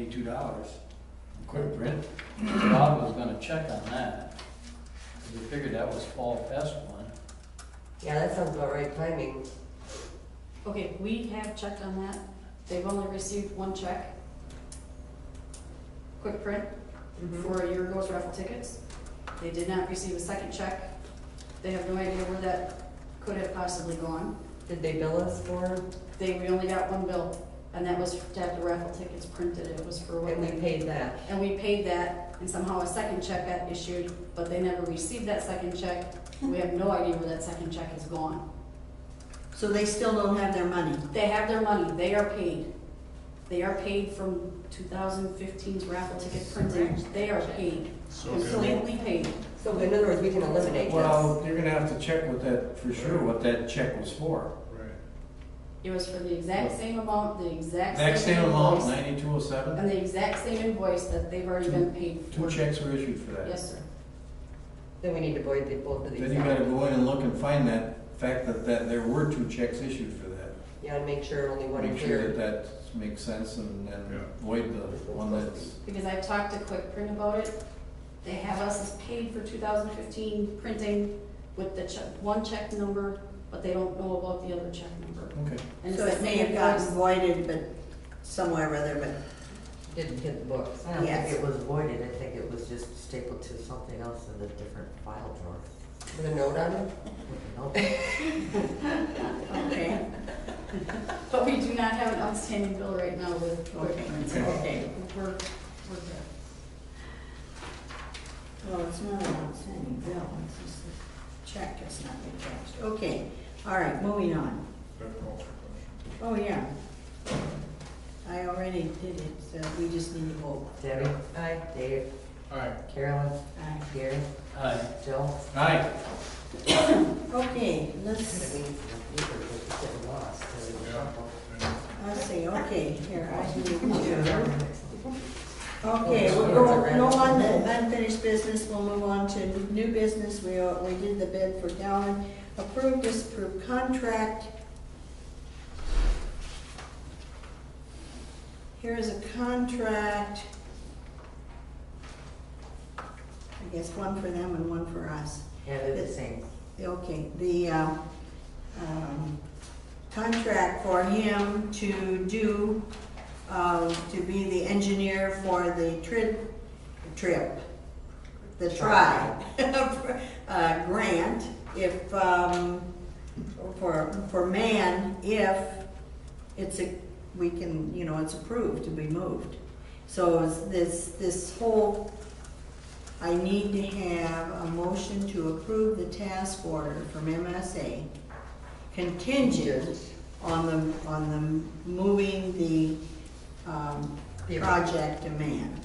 $82. Quick print. Rob was gonna check on that. 'Cause we figured that was Fall Fest one. Yeah, that sounds about right timing. Okay, we have checked on that. They've only received one check. Quick print for a year ago's raffle tickets. They did not receive a second check. They have no idea where that could have possibly gone. Did they bill us for, We only got one bill, and that was to have the raffle tickets printed. It was for what and we paid that? And we paid that, and somehow a second check got issued, but they never received that second check. We have no idea where that second check is gone. So they still don't have their money? They have their money, they are paid. They are paid from 2015's raffle ticket printing. They are paid, completely paid. So in other words, we can eliminate this. Well, you're gonna have to check with that, for sure, what that check was for. It was for the exact same amount, the exact Exact same same amount, invoice, 9207? and the exact same invoice that they've already been paid for. Two checks were issued for that. Yes, sir. Then we need to void both of these. Then you gotta go in and look and find that fact that there were two checks issued for that. Yeah, and make sure only one Make is sure cleared. that makes sense and void the one that's, Because I've talked to Quick Print about it. They have us as paid for 2015 printing with the one check number, but they don't know about the other check number. okay. And So it's it the may same have gotten invoice. voided, but somewhere or other, but Didn't hit the books. I don't Yes. think it was voided, I think it was just stapled to something else in the different file drawer. With a note on it? Nope. okay, But we do not have an outstanding bill right now with Quick okay, Print. Okay. okay. We're good. Well, it's not an outstanding bill, it's just a check that's not been cashed. Okay, all right, moving on. Oh, yeah. I already did it, so we just need to vote. Debbie? Aye. Dave? Aye. Carolyn? Aye. Gary? Aye. Joe? Aye. Okay, It let's means the paper was getting lost. see, okay, here, I need to. Yeah. Okay, we'll go, no unfinished business, we'll move on to new business. We did the bid for Gowan. Approved, disapproved contract. Here is a contract. I guess one for them and one for us. Yeah, they're the same. Okay, the contract for him to do, to be the engineer for the the tribe grant, if, for man, if it's we can, it's approved to be moved. So this whole, I need to have a motion to approve the task order from MSA contingent on the moving the project to man.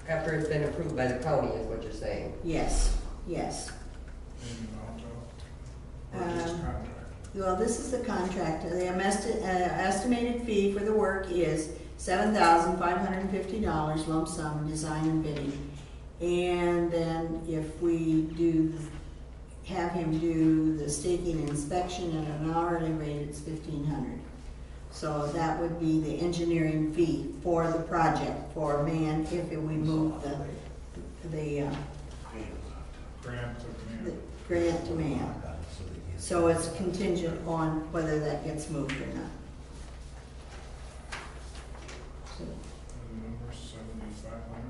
After it's been approved by the county is what you're saying. Yes, yes. Well, this is the contract. The estimated fee for the work is $7,550 lump sum, design and bidding. And then if we have him do the staking and inspection at an hourly rate, it's $1,500. So that would be the engineering fee for the project for man if we move the grant to man. So it's contingent on whether that gets moved or not. So, Number 7,500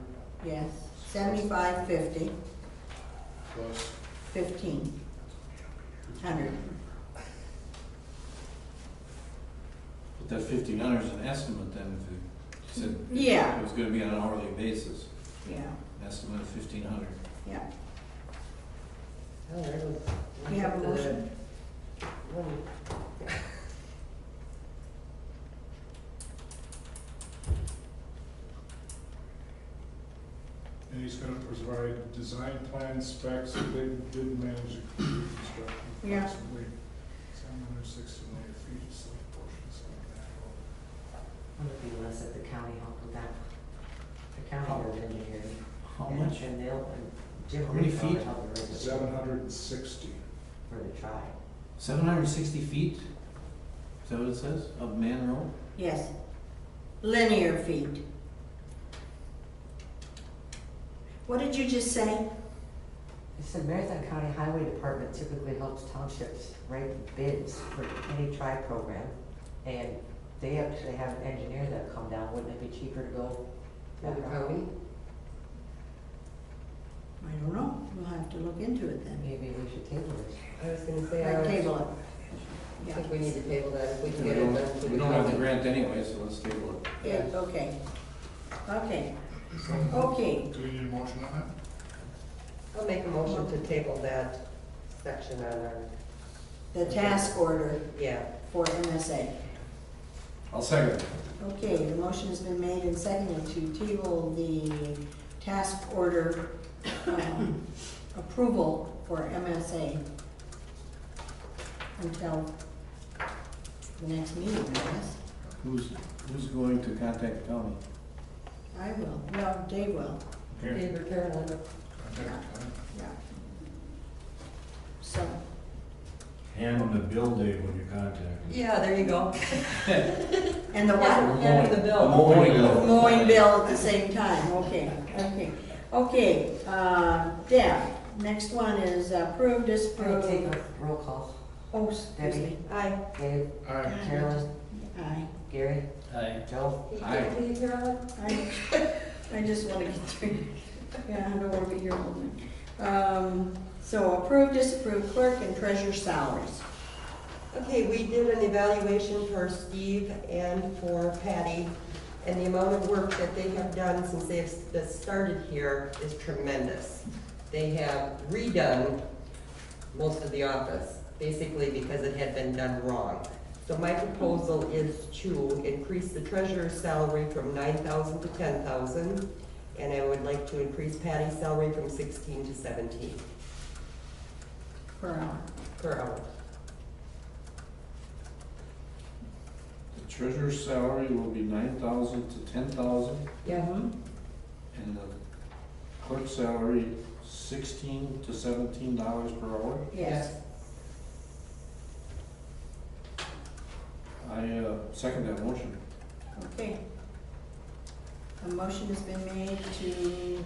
yes, 7550, plus 1,500. But that 1,500 is an estimate then, if you said Yeah. it was gonna be on an hourly basis. Yeah, Estimate of 1,500. yeah. Oh, there was. We have a motion? and he's gonna provide design plan specs and bid manage construction. Yeah. Approximately 760 linear feet of slate portions of that. Would it be less if the county helped with that? The county does engineering. How And- much? And they'll, Jim. How many will probably feet? help the rest of it 760. For the tribe. 760 feet? Is that what it says, of Man Road? Yes. linear feet. What did you just say? It said Marathon County Highway Department typically helps townships write bids for any TRI program. And they actually have an engineer that come down. Wouldn't it be cheaper to go For the that route? county? I don't know, we'll have to look into it then. Maybe we should table this. I was gonna say, Right, I table it. think we need to table that if we can We get it done. for don't, the we don't have the county. grant anyway, so let's table it. Yeah, okay. Okay, okay, Do we need a motion on that? I'll make a motion to table that section on our, the task order yeah. for MSA. I'll second. Okay, the motion has been made and seconded to table the task order approval for MSA until the next meeting, I guess. Who's going to contact the county? I will, well, Dave will, Okay. Dave or Carolyn? yeah. So, Hand them the bill, Dave, when you contact them. Yeah, there you go. and the what? Hand me the bill. Mowing bill. Mowing bill at the same time, okay, okay. Okay, Deb, next one is approve, We'll disapprove. take a roll call. Oh, excuse me. Debbie, Aye. Dave, Aye. Carolyn, Aye. Gary, Aye. Joe. Aye. Carolyn? I just want to get through, yeah, I don't want to be here all night. So approve, disapprove clerk and treasurer salaries. Okay, we did an evaluation for Steve and for Patty, and the amount of work that they have done since they've started here is tremendous. They have redone most of the office, basically because it had been done wrong. So my proposal is to increase the treasurer's salary from $9,000 to $10,000, and I would like to increase Patty's salary from 16 to 17 Per hour. per hour. The treasurer's salary will be 9,000 to 10,000, Yeah. Mhm. and the clerk's salary $16 to $17 per hour. Yes. I second that motion. Okay. A motion has been made to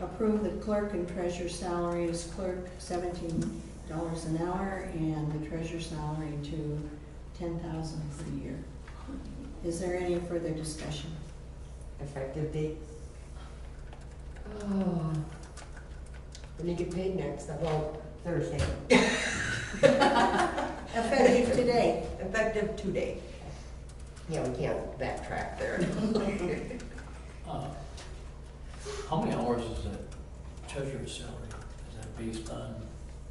approve the clerk and treasurer salaries, clerk $17 an hour, and the treasurer salary to $10,000 per year. Is there any further discussion? Effective date? Oh. When you get paid next, about Thursday. Effective today. effective today. Yeah, we can't backtrack there. How many hours is that treasurer's salary? Is that based on?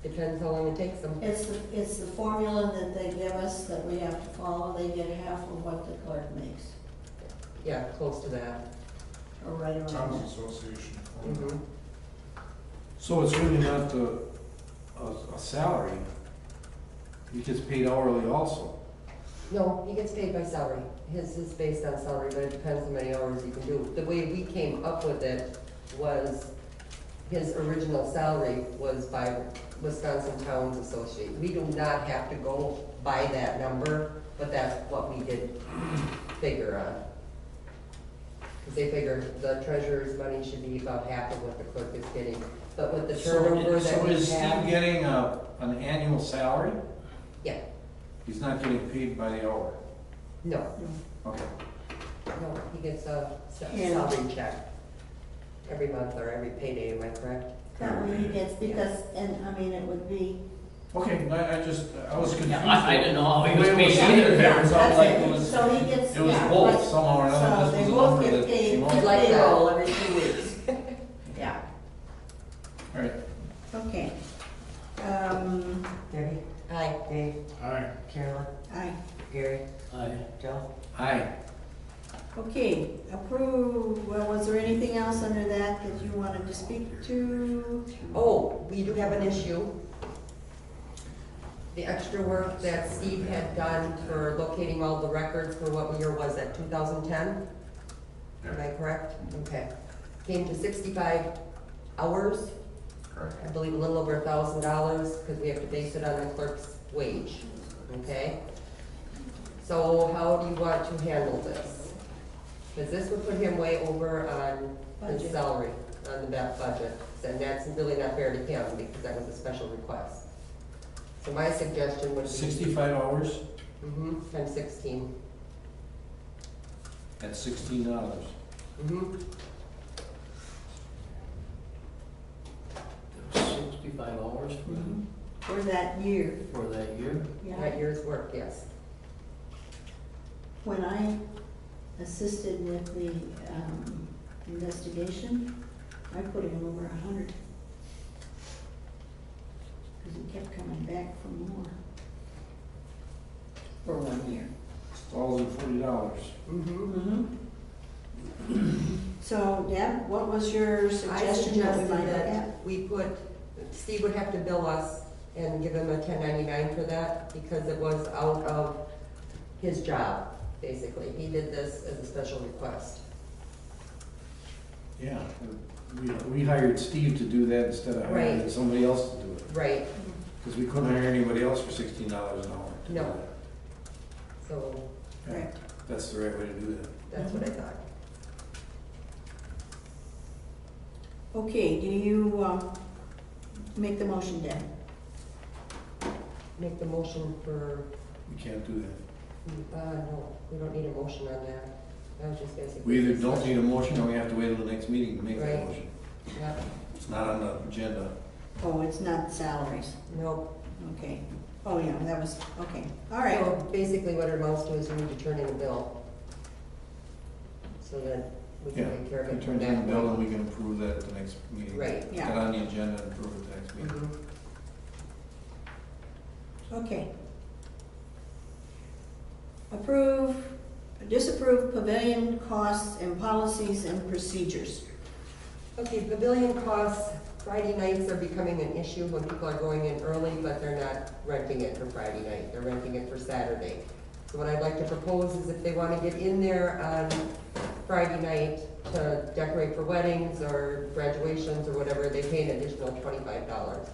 Depends how long it takes them. It's the formula that they give us that we have to follow. They get half of what the clerk makes, Yeah, close to that. or right around Towns that. Association. Mhm. So it's really not a salary. He gets paid hourly also. No, he gets paid by salary. His is based on salary, but it depends how many hours he can do. The way we came up with it was, his original salary was by Wisconsin Towns Association. We do not have to go by that number, but that's what we did figure on. Because they figure the treasurer's money should be about half of what the clerk is getting. But with the turnover that So we is Steve have, getting an annual salary? yeah, He's not getting paid by the hour? no, Okay. no, he gets a And- salary check every month or every payday, am I correct? That way he gets, because, and I mean, it would be. Okay, I was confused. I didn't know how he The was way it was paid either. stated, it was all That's like it. it was, So he gets. it was yeah, both right. somehow or another. So This they was a both number get that paid came out. Like that. payroll every 2 weeks. Yeah, All right. okay. Debbie, Aye. Dave, Aye. Carolyn, Aye. Gary, Aye. Joe. Aye. Okay, approve, well, was there anything else under that that you wanted to speak to? Oh, we do have an issue. The extra work that Steve had done for locating all the records for what year was that, 2010? Am I correct? Okay. Came to 65 hours. I believe a little over $1,000, because we have to base it on the clerk's wage, okay? So how do you want to handle this? Because this would put him way over on his Budget. salary, on the back budget. And that's really not fair to him because that was a special request. So my suggestion would be. 65 hours Times 16. at $16. Mm-hmm. 65 hours For that year. for that year. That year's work, yes. When I assisted with the investigation, I put him over 100. Because he kept coming back for more. For 1 year. $1,040. Mm-hmm. So, Deb, what was your I suggestion that we suggested might look at? that we put, Steve would have to bill us and give him a 1099 for that because it was out of his job, basically. He did this as a special request. Yeah, we hired Steve to do that instead of hiring Right. somebody else to do it. Right, Because we couldn't hire anybody else for $16 an hour. to do No. that. so Yeah, Correct. that's the right way to do that. that's what I thought. Okay, do you make the motion, Deb? Make the motion for, We can't do that. no, we don't need a motion on that. That was just basically. We either don't need a motion or we have to wait until the next meeting to make that Right. motion. Yeah, It's not on the agenda. Oh, it's not salaries. no. Okay. Oh, yeah, that was, okay. All right. So basically what it amounts to is we need to turn in a bill. So that we Yeah, can take care of we it. turn from in the that bill point. and we can approve that at the next meeting. Right. Yeah. Get on the agenda and approve it at the next meeting. Mhm. Okay. Disapprove pavilion costs and policies and procedures. Okay, pavilion costs, Friday nights are becoming an issue when people are going in early, but they're not renting it for Friday night, they're renting it for Saturday. So what I'd like to propose is if they wanna get in there on Friday night to decorate for weddings or graduations or whatever, they pay an additional $25.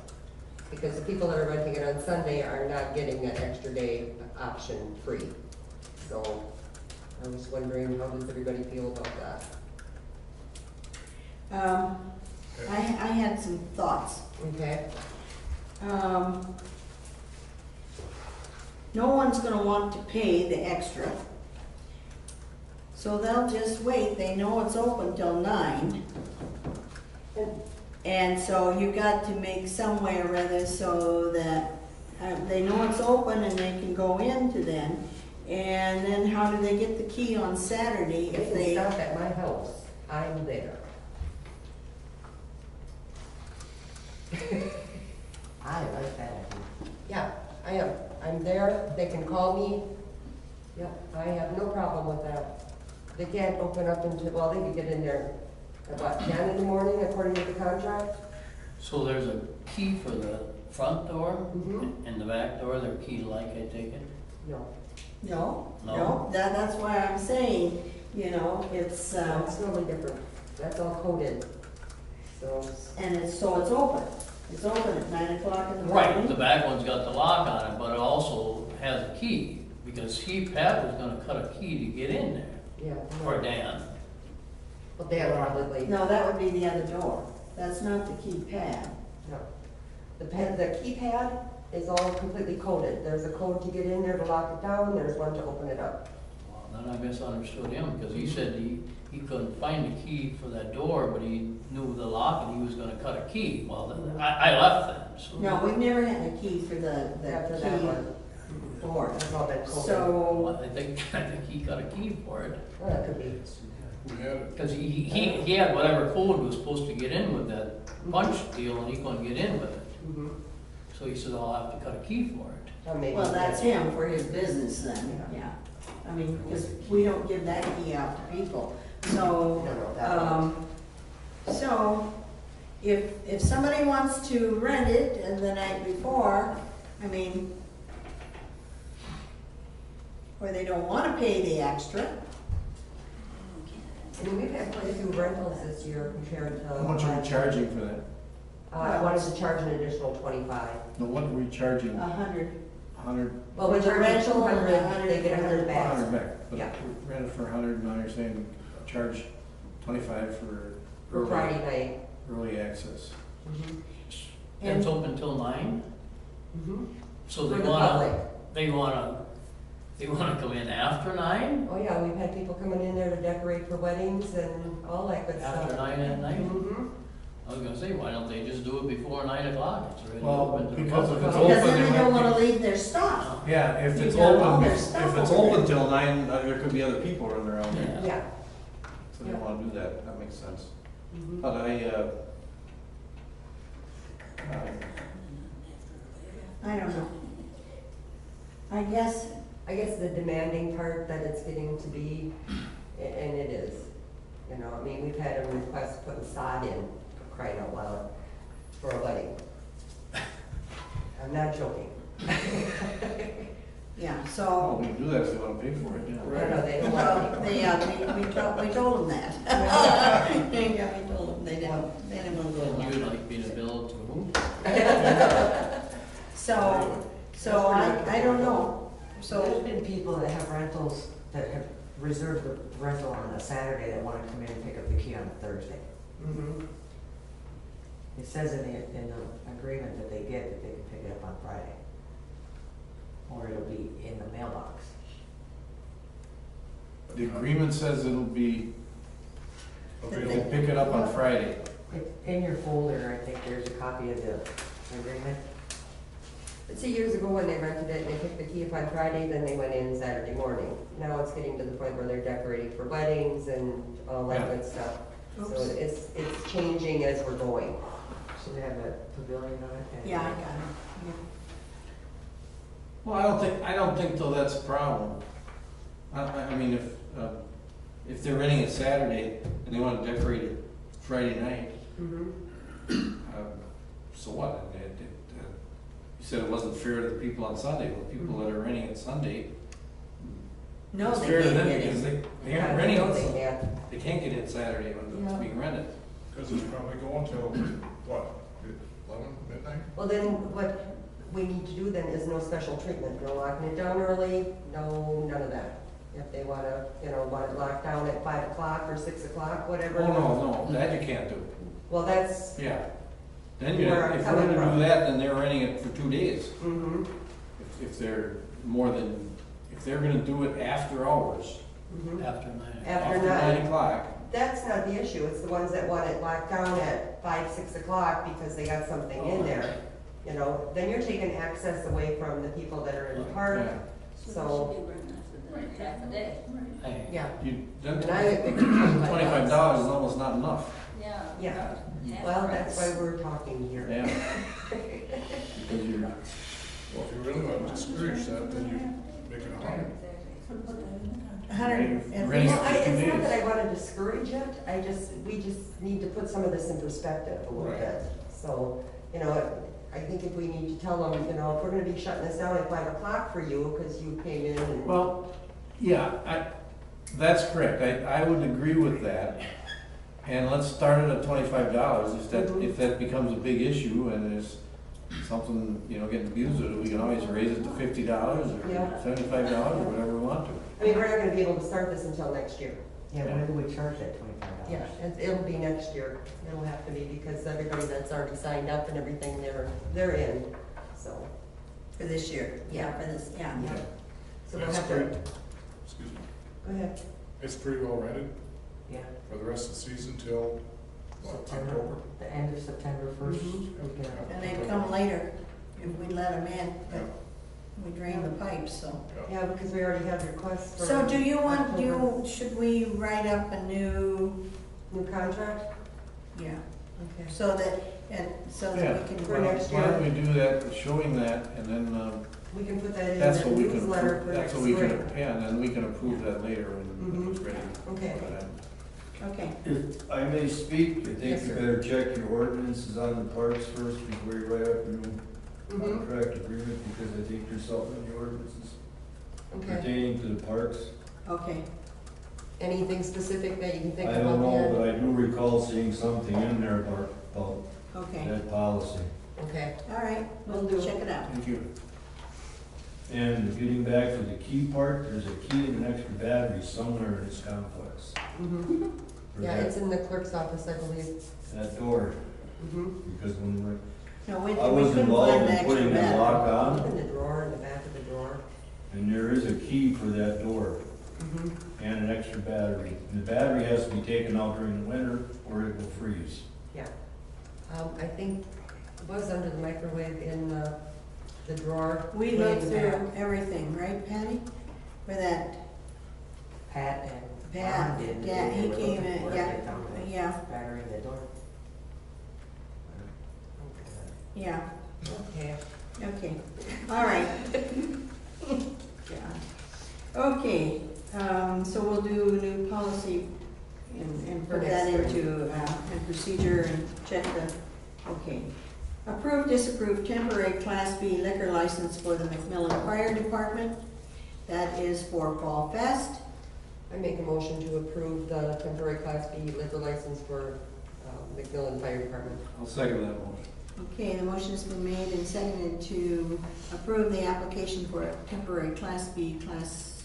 Because the people that are renting it on Sunday are not getting that extra day option free. So I was wondering, how does everybody feel about that? I had some thoughts. Okay? No one's gonna want to pay the extra. So they'll just wait, they know it's open till 9. And so you got to make some way or other so that they know it's open and they can go into then. And then how do they get the key on Saturday if If they? they stop at my house, I'm there. I like that idea. Yeah, I am. I'm there, they can call me. Yep, I have no problem with that. They can't open up until, well, they can get in there at what, 10 in the morning according to the contract? So there's a key for the front door Mhm. and the back door, they're key like, I take it? No, No, No? no, that's why I'm saying, it's, that's totally different. That's all coded. So, and it's open. It's open at 9 o'clock in the morning. Right, the back one's got the lock on it, but it also has a key, because Pat was gonna cut a key to get in there yeah. for Dan. But they are probably, No, that would be the other door. That's not the keypad. no. The keypad is all completely coded. There's a code to get in there to lock it down, there's one to open it up. Well, then I misunderstood him, because he said he couldn't find the key for that door, but he knew the lock and he was gonna cut a key. Well, then, I left then, so. No, we've never had a key for the After that key one, door. that's all been coded. So, Well, I think he got a key for it, Well, that could be. We had it. because he had whatever code was supposed to get in with that punch deal, and he couldn't get in with it. Mhm. So he said, I'll have to cut a key for it. Or maybe- well, that's him for his business then, yeah. I mean, because we don't give that key out to people. So, No, that one. so if somebody wants to rent it the night before, I mean, or they don't want to pay the extra. I mean, we've had quite a few rentals this year compared to. How much are we charging for that? I wanted to charge an additional 25. No, what are we charging? 100. 100, Well, with For the the rental, rental, 100, they get 100 back. 100 back. But Yeah. rent it for 100, now you're saying charge 25 for For Friday night. early access. Mhm. And it's open till 9? Mhm. So For they the wanna, public. they wanna come in after 9? Oh, yeah, we've had people coming in there to decorate for weddings and all that good stuff. After 9 at night? Mhm. I was gonna say, why don't they just do it before 9 o'clock? It's already Well, open to the because if public. it's Because open, then they they don't might wanna be- leave their stuff. Yeah, if You it's got all open, their if stuff it's over open there. till 9, there could be other people running around there. Yeah. Yeah. So they don't wanna do that, that makes sense. Mhm. But I don't know. I guess, I guess the demanding part that it's getting to be, and it is, you know, I mean, we've had a request putting sod in, for crying out loud, for a wedding. I'm not joking. yeah, oh, so, we can do that if they wanna pay for it, yeah. I know, they don't well, want we told them that. Yeah, we told them, they didn't want to And go. you'd like me to build to So I don't know, So there's so, been people that have rentals that have reserved the rental on a Saturday that wanna come in and pick up the key on a Thursday. Mhm. It says in the agreement that they get that they can pick it up on Friday. Or it'll be in the mailbox. The agreement says it'll be, Okay, they'll pick it up on Friday. It's in your folder, I think there's a copy of the agreement. But see, years ago when they rented it, and they picked the key up on Friday, then they went in Saturday morning. Now it's getting to the point where they're decorating for weddings and all that Yeah. good stuff. So Oops. it's changing as we're going. So they have a pavilion on it. and- yeah, I got it. Well, I don't think though that's a problem. I mean, if they're renting it Saturday and they wanna decorate it Friday night, Mhm. so what? You said it wasn't fair to the people on Sunday, well, people that are renting it Sunday, No, it's they fair to can't them get because it. they Yeah, aren't I renting know it, they so can't. they can't get in Saturday when it's Yeah. being rented. because it's probably going till, what, 11, midnight? Well, then what we need to do then is no special treatment, no locking it down early, no, none of that. If they wanna, want it locked down at 5 o'clock or 6 o'clock, whatever. Oh, no, that you can't do. Well, that's, Yeah. Then you, Where I'm if we're coming gonna from. do that, then they're renting it for 2 days. mhm, If they're more than, if they're gonna do it after hours, mhm. After 9. After 9 9. o'clock, That's not the issue, it's the ones that want it locked down at 5, 6 o'clock because they got something in there. Then you're taking access away from the people that are in the park, yeah. so, Half a day. Hey, yeah. Then And I would think $25 is almost not enough. Yeah. Yeah. Half Well, price. that's why we're talking here. Yeah. Because you're, Well, if you really want to discourage that, then you make it 100. $100 Raise- Well, it's 2 not days. that I wanna discourage it, we just need to put some of this in perspective a little Right. bit. So, I think if we need to tell them, if we're gonna be shutting this down at 5 o'clock for you, because you came in and. well, yeah, that's correct. I would agree with that. And let's start it at $25. If that becomes a big issue and there's something, getting abused with it, we can always raise it to $50 or Yeah. $75 or whatever we want to. I mean, we're not gonna be able to start this until next year. Yeah, when do we charge that $25? Yeah, it'll be next year. It'll have to be because everybody that's already signed up and everything, they're in, so. For this year, yeah, for this, yeah. Yeah. So we'll That's have to, great. Excuse me. go ahead. It's pretty well rented Yeah, for the rest of the season till, what, September, October? the end of September 1st. Mhm. weekend of And they October. come later if we let them in, Yeah. but we drain the pipes, so. Yeah, because we already have requests for. So do you want, October. should we write up a new, New contract? yeah, Okay. so that Yeah. we can. For next Why don't year. we do that, showing that, and then, We can put that in that's the what we can newsletter approve, for that's next what we spring. can, yeah, and then we can approve that later when it's Mhm. ready. Okay. Okay, If I may speak, I think Yes, you sir. better check your ordinances on the parks first before you write up a new Mhm. contract agreement, because I think there's something in the ordinances Okay. pertaining to the parks. okay. Anything specific that you can think I about? don't know, Ed? but I do recall seeing something in there about Okay, that policy. Okay. all right, Will we'll do. check it out. Thank you. And getting back to the key part, there's a key and an extra battery somewhere in this complex. Mhm. For Yeah, that- it's in the clerk's office, I believe. That door, Mhm. because when No, we I was couldn't involved find the in extra putting the battery. lock on, In the drawer, in the back of the drawer. and there is a key for that door Mhm. and an extra battery. And the battery has to be taken out during the winter or it will freeze. Yeah. I think it was under the microwave in the drawer. We way looked in the back. through everything, right, Patty? For that, Pat and Pat, Ron did. yeah, he they were came looking in, for it, yeah, they found the yeah. battery in the door. yeah, Okay. okay, all right. Yeah. Okay, so we'll do new policy and For put that next into, a procedure and check the, okay. Approve, disapprove temporary Class B liquor license for the McMillan Fire Department. That is for Fall Fest. I make a motion to approve the temporary Class B liquor license for McMillan Fire Department. I'll second that motion. Okay, the motion has been made and seconded to approve the application for a temporary Class B Class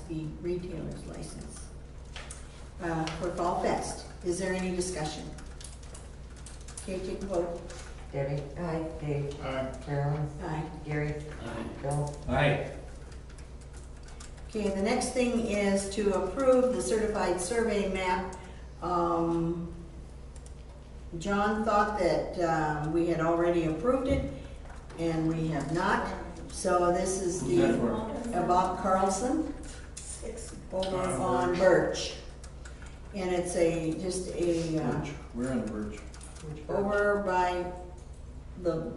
B retailer's license for Fall Fest. Is there any discussion? Okay, take a vote. Debbie? Aye. Dave? Aye. Carolyn? Aye. Gary? Aye. Bill? Aye. Okay, the next thing is to approve the certified survey map. John thought that we had already approved it, and we have not. So this is Who's that the, for? Bob Carlson, over on Birch. And it's just a, Birch. We're on Birch. Which part? over by the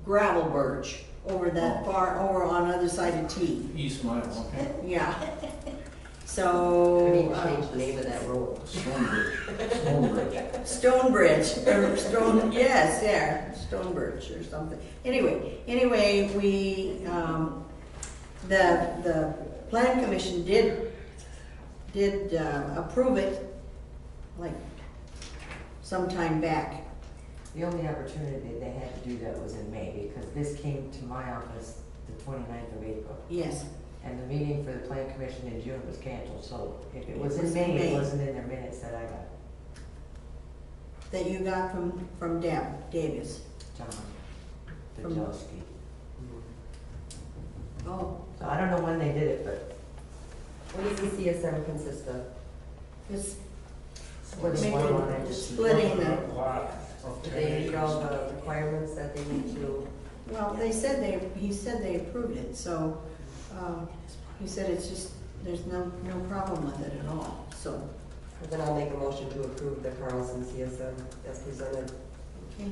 gravel birch, over that Oh. far, over on the other side of T. East Mile, okay. Yeah. We So, need to change the name of that road. Stonebridge. Stonebridge. Stonebridge, or Stone, yes, yeah, Stonebridge or something. Anyway, we, the plan commission did approve it, like, some time back. The only opportunity they had to do that was in May, because this came to my office the 29th of April. Yes, And the meeting for the plan commission in June was canceled, so if it was It was in May, May. it wasn't in their minutes that I got. that you got from Davis. John From- Dajowski. Oh, So I don't know when they did it, but What does the CSM consist of? it's splitting one line making, into two. splitting the, Lot of Do they meet all the requirements that they need to? well, he said they approved it, so, he said it's just, there's no problem with it at all, so, Then I'll make a motion to approve the Carlson CSM as presented. okay.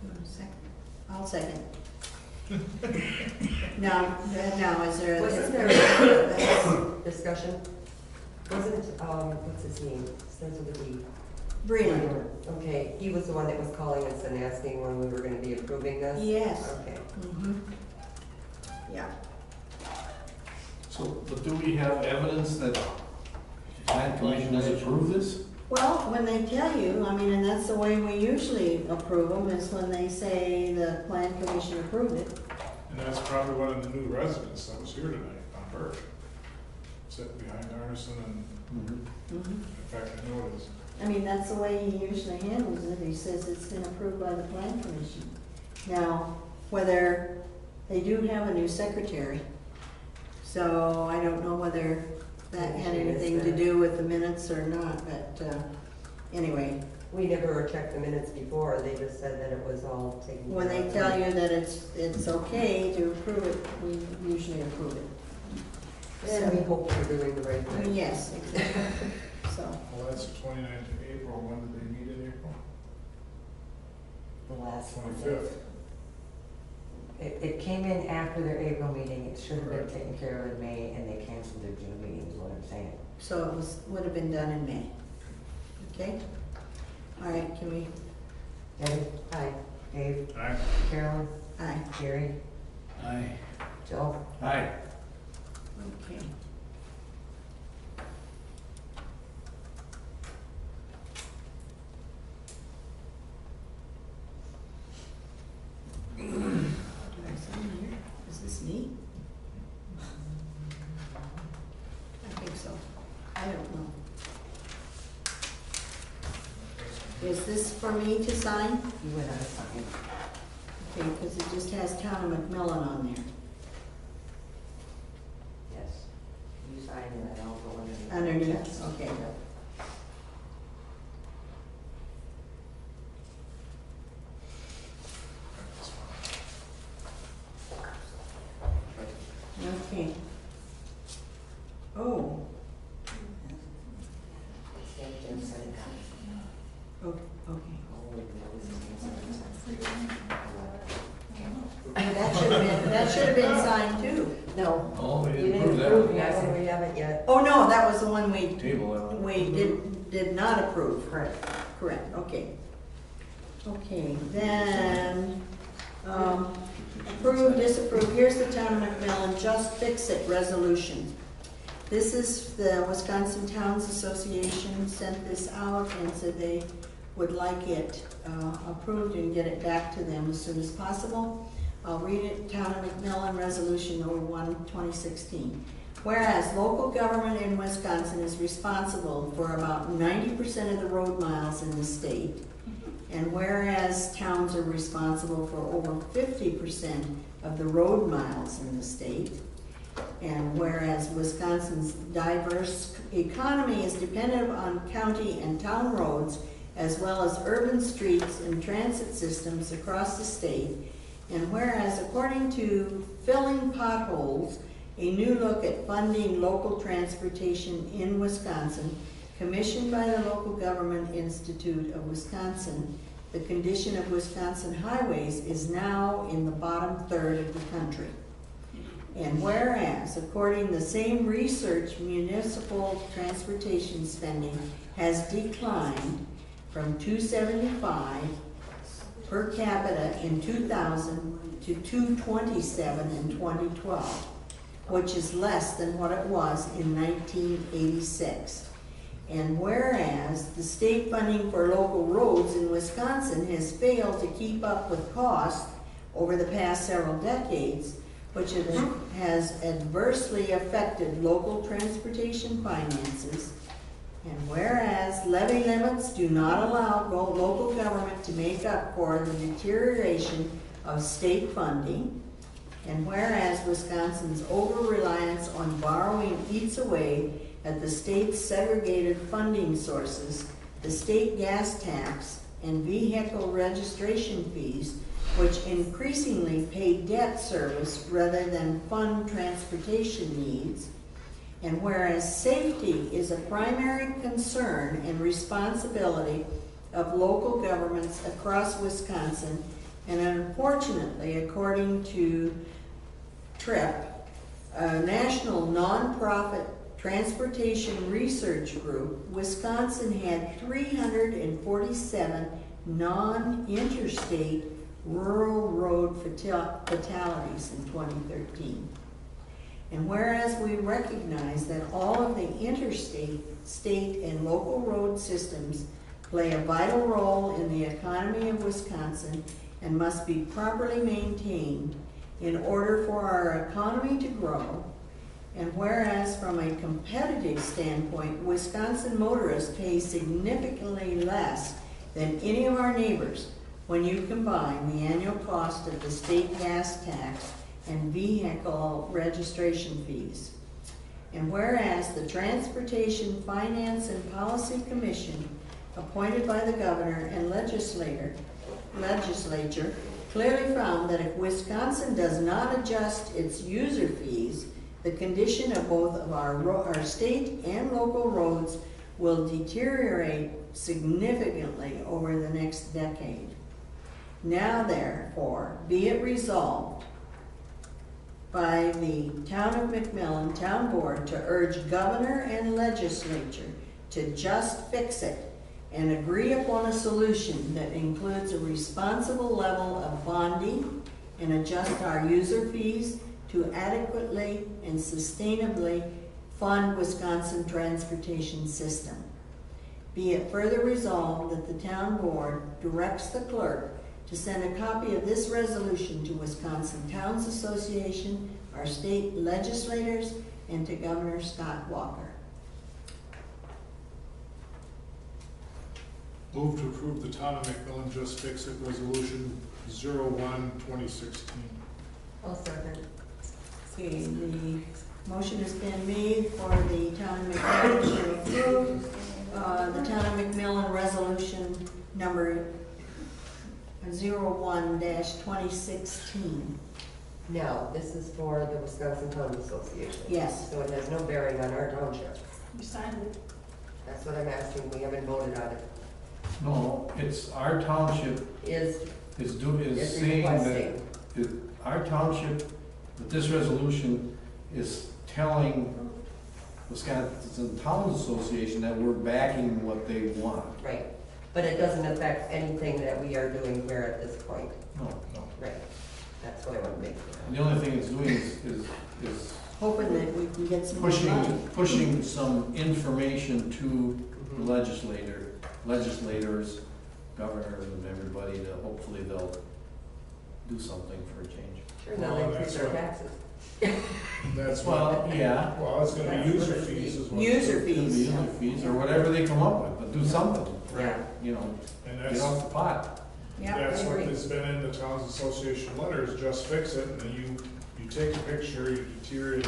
You want a second? I'll second. Now, is there? Wasn't there discussion? Wasn't, what's his name? Starts with a B. Breland. Okay, he was the one that was calling us and asking when we were gonna be approving this? Yes. Okay. Mhm. Yeah. So, but do we have evidence that plan commission has approved this? Well, when they tell you, I mean, and that's the way we usually approve them, is when they say the plan commission approved it. And that's probably one of the new residents that was here tonight on Birch. Sitting behind Arneson and, Mhm. in fact, I know it is. I mean, that's the way he usually handles it. He says it's been approved by the plan commission. Now, whether, they do have a new secretary, so I don't know whether that had anything to do with the minutes or not, but, anyway, We never checked the minutes before, they just said that it was all taken care of. when they tell you that it's okay to approve it, we usually approve it. And we hope we're doing the right thing. Yes, exactly. So, Well, that's the 29th of April. When did they meet in April? The last one. 25th. It came in after their April meeting, it should have been taken care of in May, and they canceled their June meeting, is what I'm saying. so it would have been done in May. Okay? All right, can we, Debbie? Aye. Dave? Aye. Carolyn? aye, Gary? Aye. Joe? Aye. okay. me. I think so. I don't know. Is this for me to sign? You went on a sign. Okay, because it just has Town of McMillan on there. Yes. You sign it, and I'll go underneath. Underneath, Yes. okay. Yep. Okay. Oh, Stand there and set it down. okay. Oh, wait, no, this is inside. That should have been signed too. No. Oh, we You didn't didn't approve approve that. yet. No, we haven't yet. Oh, no, that was the one we Table, did not approve. Correct. Correct, okay. Okay, then, approve, disapprove, here's the Town of McMillan Just Fix It resolution. This is the Wisconsin Towns Association sent this out and said they would like it approved and get it back to them as soon as possible. I'll read it, Town of McMillan Resolution Number 1, 2016. Whereas local government in Wisconsin is responsible for about 90% of the road miles in the state, and whereas towns are responsible for over 50% of the road miles in the state, and whereas Wisconsin's diverse economy is dependent on county and town roads, as well as urban streets and transit systems across the state, and whereas according to Filling Potholes, a new look at funding local transportation in Wisconsin, commissioned by the Local Government Institute of Wisconsin, the condition of Wisconsin highways is now in the bottom third of the country. And whereas, according to the same research, municipal transportation spending has declined from $275 per capita in 2000 to $227 in 2012, which is less than what it was in 1986. And whereas the state funding for local roads in Wisconsin has failed to keep up with costs over the past several decades, which has adversely affected local transportation finances, and whereas levy limits do not allow local government to make up for the deterioration of state funding, and whereas Wisconsin's over-reliance on borrowing eats away at the state's segregated funding sources, the state gas tax and vehicle registration fees, which increasingly pay debt service rather than fund transportation needs, and whereas safety is a primary concern and responsibility of local governments across Wisconsin, and unfortunately, according to TRIP, a national nonprofit transportation research group, Wisconsin had 347 non-interstate rural road fatalities in 2013. And whereas we recognize that all of the interstate, state, and local road systems play a vital role in the economy of Wisconsin and must be properly maintained in order for our economy to grow, and whereas from a competitive standpoint, Wisconsin motorists pay significantly less than any of our neighbors when you combine the annual cost of the state gas tax and vehicle registration fees. And whereas the Transportation Finance and Policy Commission, appointed by the governor and legislature, clearly found that if Wisconsin does not adjust its user fees, the condition of both of our state and local roads will deteriorate significantly over the next decade. Now therefore, be it resolved by the Town of McMillan Town Board to urge governor and legislature to just fix it and agree upon a solution that includes a responsible level of bonding and adjust our user fees to adequately and sustainably fund Wisconsin transportation system. Be it further resolved that the town board directs the clerk to send a copy of this resolution to Wisconsin Towns Association, our state legislators, and to Governor Scott Walker. Move to approve the Town of McMillan Just Fix It Resolution 01-2016. I'll second. Okay, the motion has been made for the Town of McMillan to approve the Town of McMillan Resolution number 01-2016. Now, this is for the Wisconsin Town Association. Yes. So it has no bearing on our township. You signed it. That's what I'm asking. We haven't voted on it. No, it's our township Is is Is saying that, requesting. our township, with this resolution, is telling Wisconsin Towns Association that we're backing what they want. right, but it doesn't affect anything that we are doing here at this point. No, no. Right. That's what I want to make clear. And the only thing it's doing is Hoping that we can get some more money. pushing some information to the legislators, governors, and everybody, to hopefully they'll do something for a change. Sure, now Well, they increase that's our what- taxes. That's Well, what, yeah, well, it's gonna be user fees as well. User it'll be fees. user fees or whatever they come up with, but do something, Yeah. you know, And get that's, off the pot. Yeah, I that's what agree. has been in the Towns Association letters, just fix it, and then you take a picture, you deteriorate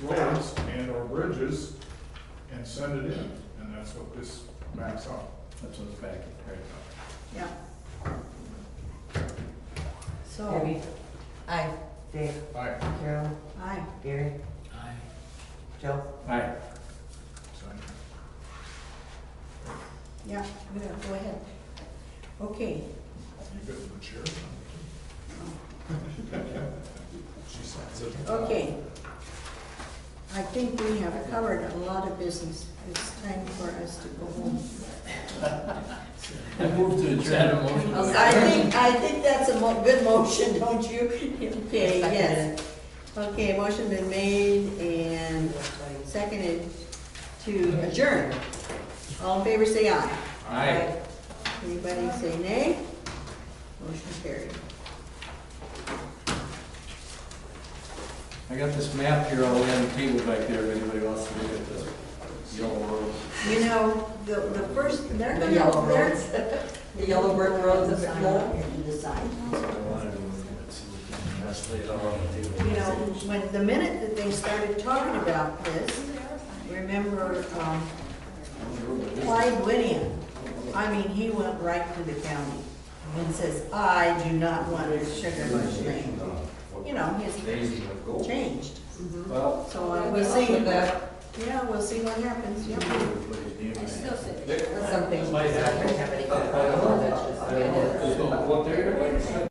roads and or bridges and send it in, and that's what this backs up. That's what's back right Yeah. So, Debbie, Aye. Dave, Aye. Carol, aye. Gary, Aye. Joe. now. Aye. Sign. Yeah, go ahead. Okay. You good with the chair? She signs it. Okay. I think we have covered a lot of business. It's time for us to go home. I move to Is that a adjourn. motion? I think that's a good motion, don't you? Okay, yes. Okay, motion been made and seconded to adjourn. All in favor, say aye. Aye. Anybody say nay? Motion carried. I got this map here all the way on the table back there, if anybody wants to look at this yellow road. You know, the first, they're The gonna, yellow they're. roads. The yellow brick roads of McMillan. To decide. I wanted to see what the best lay it all on the table. You know, when, the minute that they started talking about this, remember, Clyde Whittian, I mean, he went right to the county and says, I do not want a Sugar Bush Lane. You know, his changed. Well, So we'll see. Yeah, we'll see what happens, yeah. I still say. That's something we have to have